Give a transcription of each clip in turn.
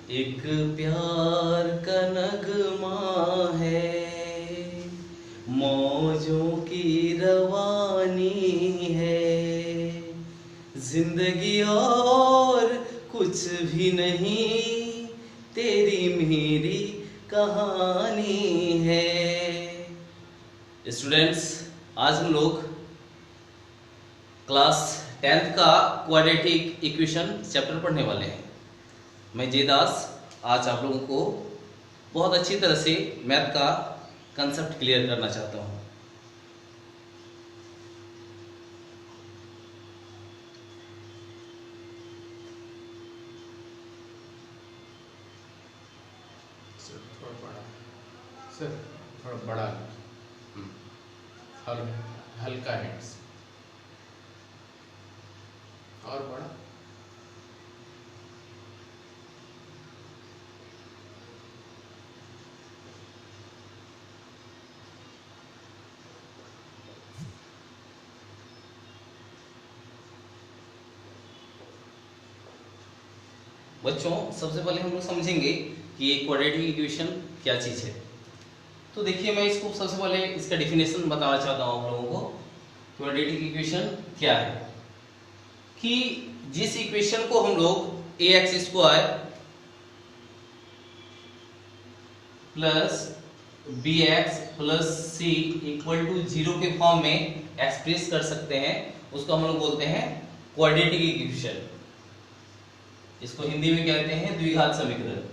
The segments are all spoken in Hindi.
एक प्यार का नगमा है, मौजों की रवानी है, जिंदगी और कुछ भी नहीं, तेरी मेरी कहानी है। स्टूडेंट्स, आज हम लोग क्लास 10th का क्वाड्रेटिक इक्वेशन चैप्टर पढ़ने वाले हैं। मैं जयदास आज आप लोगों को बहुत अच्छी तरह से मैथ का कंसेप्ट क्लियर करना चाहता हूँ। सर थोड़ा बड़ा हल्का हैंड्स और बड़ा। बच्चों, सबसे पहले हम लोग समझेंगे कि ये क्वाड्रेटिक इक्वेशन क्या चीज़ है। तो देखिए, मैं इसको सबसे पहले इसका डिफिनेशन बताना चाहता हूँ आप लोगों को। क्वाड्रेटिक इक्वेशन क्या है कि जिस इक्वेशन को हम लोग a x square plus b x plus c equal to 0 के फॉर्म में एक्सप्रेस कर सकते हैं, उसको हम लोग बोलते हैं क्वाड्रेटिक इक्वेशन। इसको हिंदी में कहते हैं द्विघात समीकरण।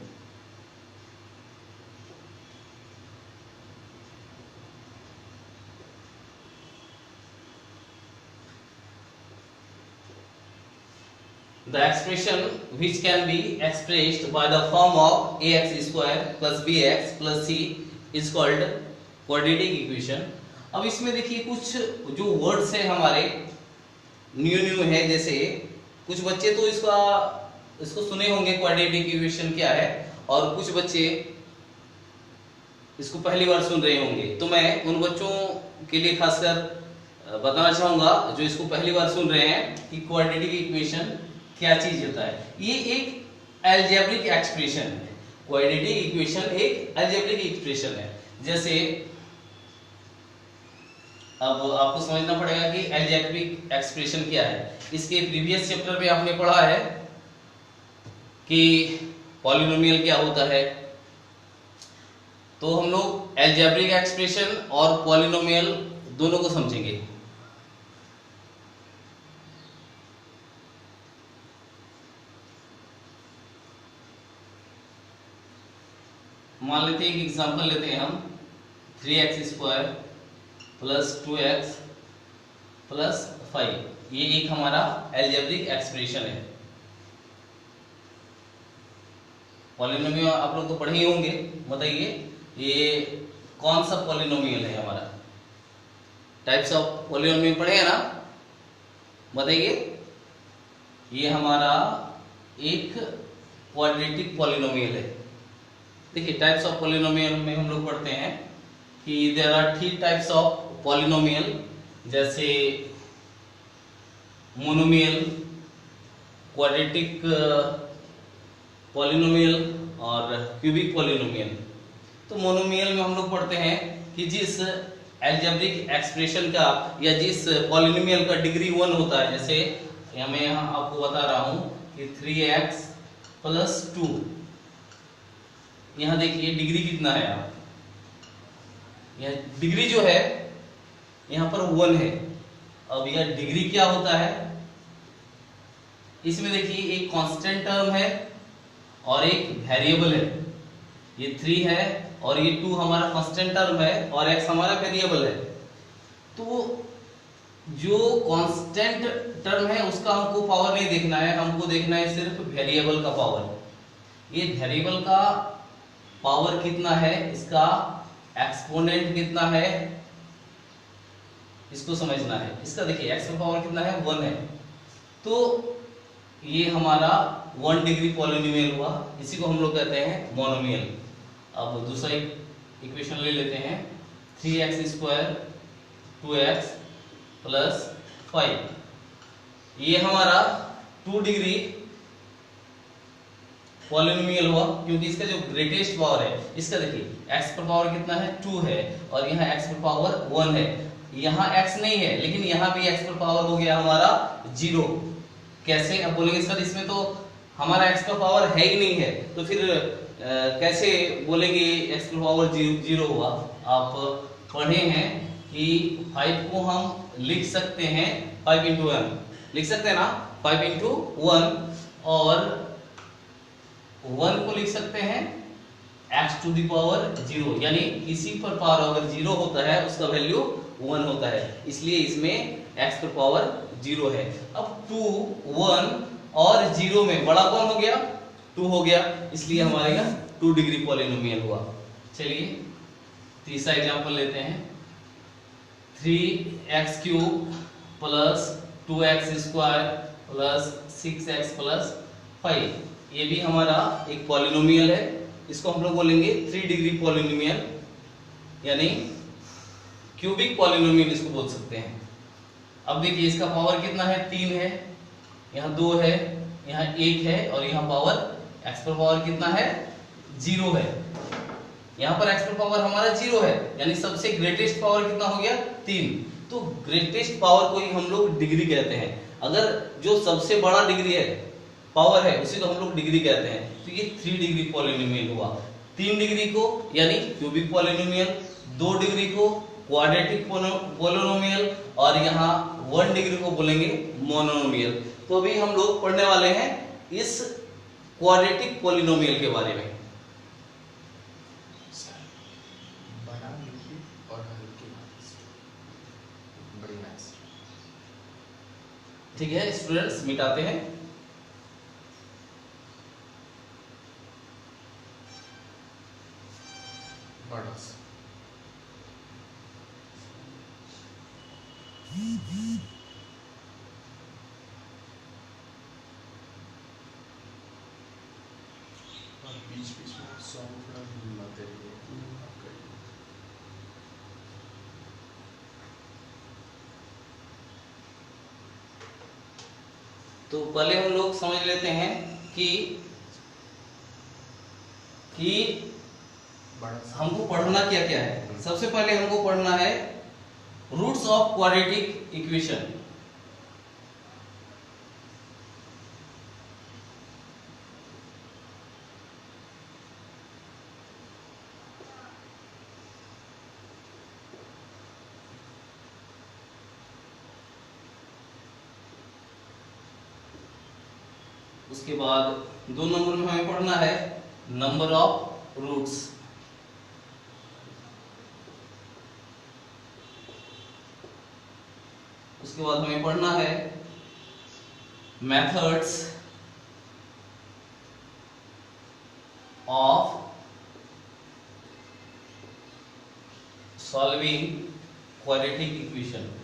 The expression which can be expressed by the form of ax square plus bx plus c is called quadratic equation। अब इसमें देखिए कुछ जो वर्ड्स है हमारे न्यू है, जैसे कुछ बच्चे तो इसको सुने होंगे क्वाड्रेटिक इक्वेशन क्या है, और कुछ बच्चे इसको पहली बार सुन रहे होंगे। तो मैं उन बच्चों के लिए खासकर बताना चाहूंगा जो इसको पहली बार सुन रहे हैं कि क्वाड्रेटिक इक्वेशन क्या चीज होता है। ये एक अलजेब्रिक एक्सप्रेशन है। क्वाड्रेटिक इक्वेशन एक अलजेब्रिक एक्सप्रेशन है। जैसे अब आपको समझना पड़ेगा कि अलजेब्रिक एक्सप्रेशन क्या है। इसके प्रीवियस चैप्टर में आपने पढ़ा है कि पॉलिनोमियल क्या होता है। तो हम लोग अलजेब्रिक एक्सप्रेशन और पॉलिनोमियल दोनों को समझेंगे। मान लेते हैं एक एग्जांपल लेते हैं हम 3x square plus 2x plus 5। ये एक हमारा अलजेब्रिक एक्सप्रेशन है। पॉलिनोमियल आप लोग तो पढ़े ही होंगे। बताइए ये कौन सा पॉलिनोमियल है हमारा? टाइप्स ऑफ पॉलिनोमियल पढ़े हैं ना? बताइए। ये हमारा एक क्वाड्रेटिक पॉलिनोमियल है। देखिए, टाइप्स ऑफ पॉलिनोमियल में हम लोग पढ़ते हैं कि there are 3 types of polynomial, जैसे मोनोमियल, क्वाड्रेटिक पॉलिनोमियल और क्यूबिक पॉलिनोमियल। तो मोनोमियल में हम लोग पढ़ते हैं कि जिस अलजेब्रिक एक्सप्रेशन का या जिस पॉलिनोमियल का डिग्री 1 होता है। जैसे मैं यहाँ आपको बता रहा हूं कि 3x प्लस 2। यहां देखिए डिग्री कितना है। आप यह डिग्री जो है यहां पर 1 है। अब यह डिग्री क्या होता है? इसमें देखिए एक कांस्टेंट टर्म है और एक वेरिएबल है। ये 3 है और ये 2 हमारा कांस्टेंट टर्म है और x हमारा वेरिएबल है। तो जो कांस्टेंट टर्म है उसका हमको पावर नहीं देखना है, हमको देखना है सिर्फ वेरिएबल का पावर। ये वेरिएबल का पावर कितना है, इसका एक्सपोनेंट कितना है, इसको समझना है। इसका देखिए x का पावर कितना है, 1 है। तो ये हमारा 1 डिग्री पॉलिनोमियल हुआ। इसी को हम लोग कहते हैं मोनोमियल। अब दूसरा इक्वेशन ले लेते हैं 3x स्क्वायर 2x प्लस 5। ये हमारा 2 डिग्री पॉलिनोमियल हुआ, क्योंकि इसका जो ग्रेटेस्ट पावर है, इसका देखिए x पर पावर कितना है 2 है, और यहाँ x पर पावर 1 है, यहाँ x नहीं है लेकिन यहाँ भी x पर पावर हो गया हमारा 0। कैसे अब बोलेंगे सर इसमें तो हमारा x पर पावर है ही नहीं है, तो फिर कैसे बोलेंगे x पर पावर 0 हुआ। आप पढ़े हैं कि 5 को हम लिख सकते हैं 5 इंटू 1, लिख सकते हैं ना 5 इंटू 1, और 1 को लिख सकते हैं x टू द पावर 0, यानी किसी पर पावर अगर 0 होता है उसका वैल्यू 1 होता है, इसलिए इसमें x पर पावर 0 है। अब 2, 1 और 0 में बड़ा कौन हो गया 2 हो गया, इसलिए हमारे यहाँ 2 डिग्री पॉलिनोमियल हुआ। चलिए तीसरा एग्जांपल लेते हैं, 3x cube plus 2x square plus 6x plus 5, ये भी हमारा एक पॉलिनोमियल है, इसको हम लोग बोलेंगे 3 डिग्री पॉलिनोमियल, यानी क्यूबिक पॉलिनोमियल इसको बोल सकते हैं। अब देखिए इसका पावर कितना है 3 है, यहाँ 2 है, यहाँ 1 है, और यहाँ पावर x पर पावर कितना है 0 है, यहाँ पर x पर पावर हमारा 0 है, यानी सबसे ग्रेटेस्ट पावर कितना हो गया 3। तो ग्रेटेस्ट पावर को ही हम लोग डिग्री कहते हैं, अगर जो सबसे बड़ा डिग्री है पावर है उसी को हम लोग डिग्री कहते हैं। तो ये 3 डिग्री पॉलिनोमियल हुआ। 3 डिग्री को यानी क्यूबिक पॉलिनोमियल, 2 डिग्री को क्वाड्रेटिक पॉलिनोमियल, और यहाँ 1 डिग्री को बोलेंगे मोनोनोमियल। तो अभी हम लोग पढ़ने वाले हैं इस क्वाड्रेटिक पॉलिनोमियल के बारे में। बड़ा लिखिए और हल्की बड़ी मैथ्स। ठीक है स्टूडेंट्स, मिटाते हैं। बड़ा सा। और बीच-बीच में सॉन्ग थोड़ा हिलाते रहिए। तो पहले हम लोग समझ लेते हैं कि बड़ा सा। हमको पढ़ना क्या क्या है। सबसे पहले हमको पढ़ना है रूट्स ऑफ क्वाड्रेटिक इक्वेशन। उसके बाद 2 नंबर में हमें पढ़ना है नंबर ऑफ रूट्स। उसके बाद हमें पढ़ना है methods of solving quadratic equation.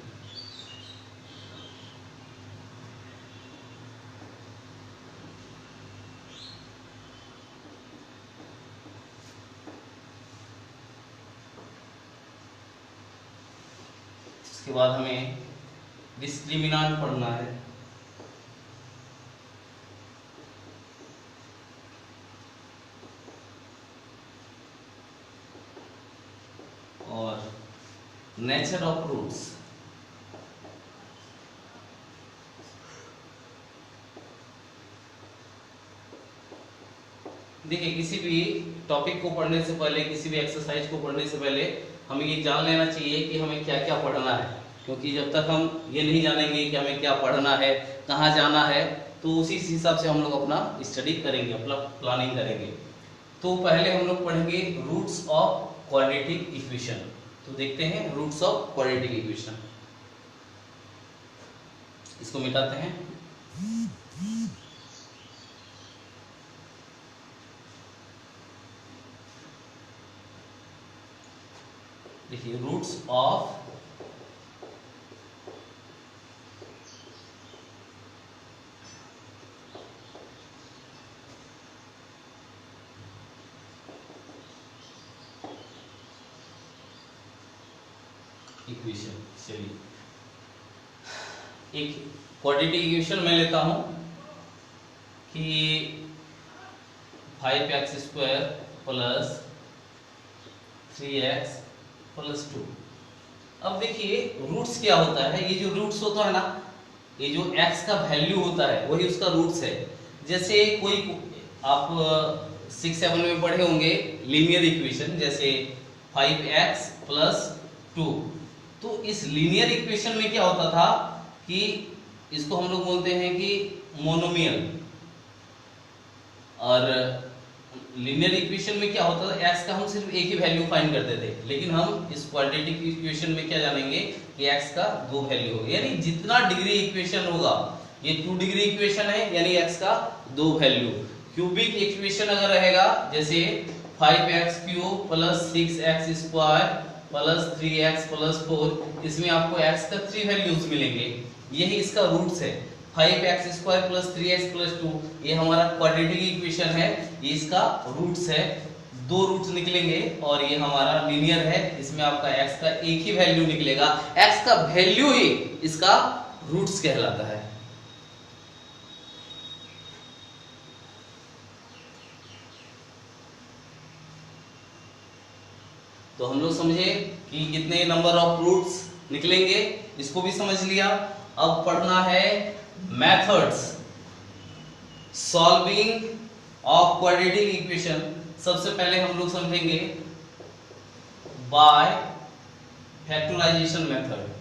उसके बाद हमें डिस्क्रिमिनेंट पढ़ना है, और नेचर ऑफ रूट्स। देखिए किसी भी टॉपिक को पढ़ने से पहले, किसी भी एक्सरसाइज को पढ़ने से पहले हमें ये जान लेना चाहिए कि हमें क्या क्या पढ़ना है, क्योंकि जब तक हम ये नहीं जानेंगे कि हमें क्या पढ़ना है, कहाँ जाना है, तो उसी हिसाब से हम लोग अपना स्टडी करेंगे, अपना प्लानिंग करेंगे। तो पहले हम लोग पढ़ेंगे रूट्स ऑफ क्वाड्रेटिक इक्वेशन। तो देखते हैं रूट्स ऑफ क्वाड्रेटिक इक्वेशन, इसको मिटाते हैं। देखिए रूट्स ऑफ इक्वेशन। चलिए एक क्वाड्रेटिक इक्वेशन मैं लेता हूं कि 5x² प्लस 3x प्लस 2। अब देखिए रूट्स क्या होता है, ये जो रूट्स होता है ना, ये जो x का वैल्यू होता है वही उसका रूट्स है। जैसे कोई आप 6-7 में पढ़े होंगे लीनियर इक्वेशन, जैसे 5x प्लस 2। तो इस लीनियर इक्वेशन में क्या होता था कि इसको हम लोग बोलते हैं कि मोनोमियल। और लीनियर इक्वेशन में क्या होता था, x का हम सिर्फ एक ही वैल्यू फाइंड करते थे, लेकिन हम इस क्वाड्रेटिक इक्वेशन में क्या जानेंगे कि x का दो वैल्यू होगा, यानी जितना डिग्री इक्वेशन होगा, ये 2 डिग्री इक्वेशन है यानी x का दो वैल्यू। क्यूबिक इक्वेशन अगर रहेगा जैसे 5x³ plus 6x² plus 3x plus 4, इसमें आपको x का 3 वैल्यूज मिलेंगे, यही इसका रूट्स है। 5x² प्लस 3x प्लस 2 ये हमारा क्वाड्रेटिक इक्वेशन है, ये इसका रूट्स है। दो रूट्स निकलेंगे और ये हमारा लीनियर है, इसमें आपका x का एक ही वैल्यू निकलेगा, x का वैल्यू ही इसका रूट्स कहलाता है। तो हम लोग समझे कि कितने नंबर ऑफ रूट्स निकलेंगे, इसको भी समझ लिया। अब पढ़ना है methods solving of quadratic equation. सबसे पहले हम लोग समझेंगे बाय फैक्टराइजेशन मेथड।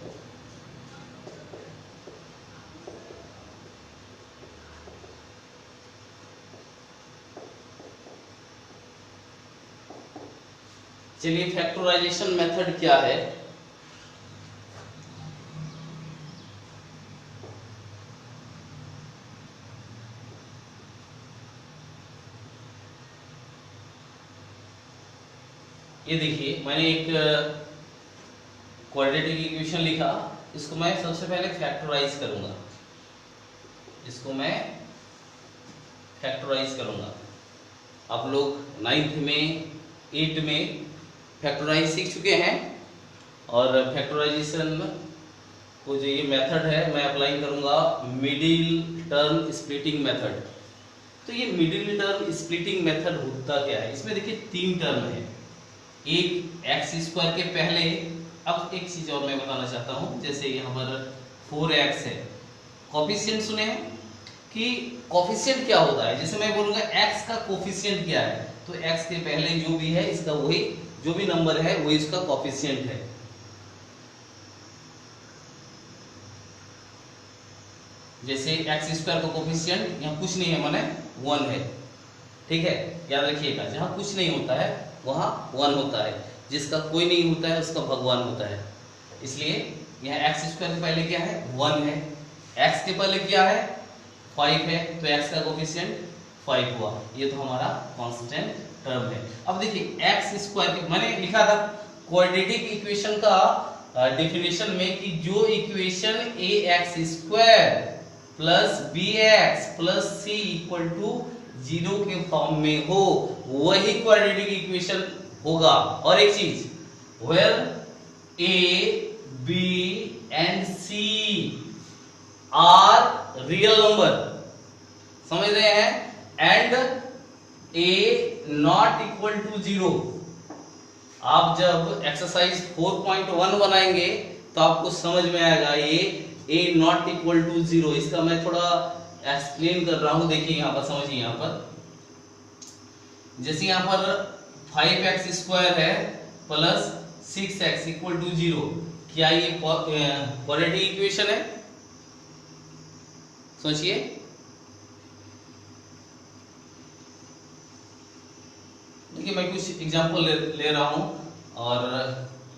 चलिए फैक्टराइजेशन मेथड क्या है। ये देखिए मैंने एक क्वाड्रेटिक इक्वेशन लिखा, इसको मैं सबसे पहले फैक्टराइज करूंगा, इसको मैं फैक्टराइज करूंगा। आप लोग 9th में 8 में फैक्टराइज सीख चुके हैं, और फैक्टराइजेशन को जो ये मेथड है मैं अप्लाई करूंगा मिडिल टर्म स्प्लिटिंग मेथड। तो ये मिडिल टर्म स्प्लिटिंग मेथड होता क्या है, इसमें देखिए 3 टर्म है, एक x² के पहले। अब एक चीज और मैं बताना चाहता हूं, जैसे यहाँ पर 4x है, कोफिशिएंट सुने हैं कि कोफिशिएंट क्या होता है, जैसे मैं बोलूंगा x का कोफिशिएंट क्या है, तो x के पहले जो भी है इसका वही जो भी नंबर है वही इसका कोफिशिएंट है। जैसे x² का कोफिशिएंट यहाँ कुछ नहीं है, माने 1 है, ठीक है, याद रखिएगा, जहां कुछ नहीं होता है वहां 1 होता है, जिसका कोई नहीं होता है उसका भगवान होता है। इसलिए यहाँ x² के पहले क्या है 1 है, x के पहले क्या है 5 है, तो x का कोफिशिएंट 5 हुआ, ये तो हमारा कांस्टेंट टर्म है। अब देखिए x² के मैंने लिखा था क्वाड्रेटिक इक्वेशन का डेफिनेशन में कि जो equation ax² plus bx plus c equal to 0 के फॉर्म में हो वही क्वाड्रेटिक इक्वेशन होगा। और एक चीज, where a b and c are real number, समझ रहे हैं, and a not equal to 0। आप जब एक्सरसाइज 4.1 बनाएंगे तो आपको समझ में आएगा ये a नॉट इक्वल टू 0। इसका मैं थोड़ा एक्सप्लेन कर रहा हूं, देखिए यहां पर, समझिए यहां पर, जैसे यहां पर 5x² है प्लस 6x इक्वल टू 0, क्या ये क्वाड्रेटिक इक्वेशन है, सोचिए। देखिए मैं कुछ एग्जांपल ले रहा हूं और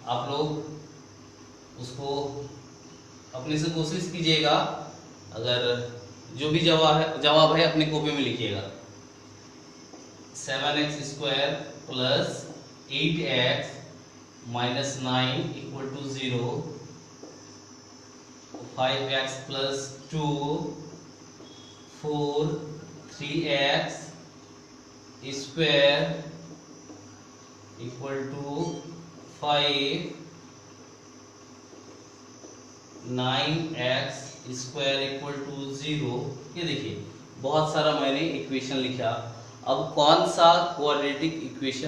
आप लोग उसको अपने से कोशिश कीजिएगा, अगर जो भी जवाब है अपने कॉपी में लिखिएगा। 7x² plus 8x minus 9 equal to 0, 5x plus 2 4 3x square equal to 5 9x square equal to 0। ये देखिए बहुत सारा मैंने इक्वेशन लिखा। अब कौन सा क्वाड्रेटिक इक्वेशन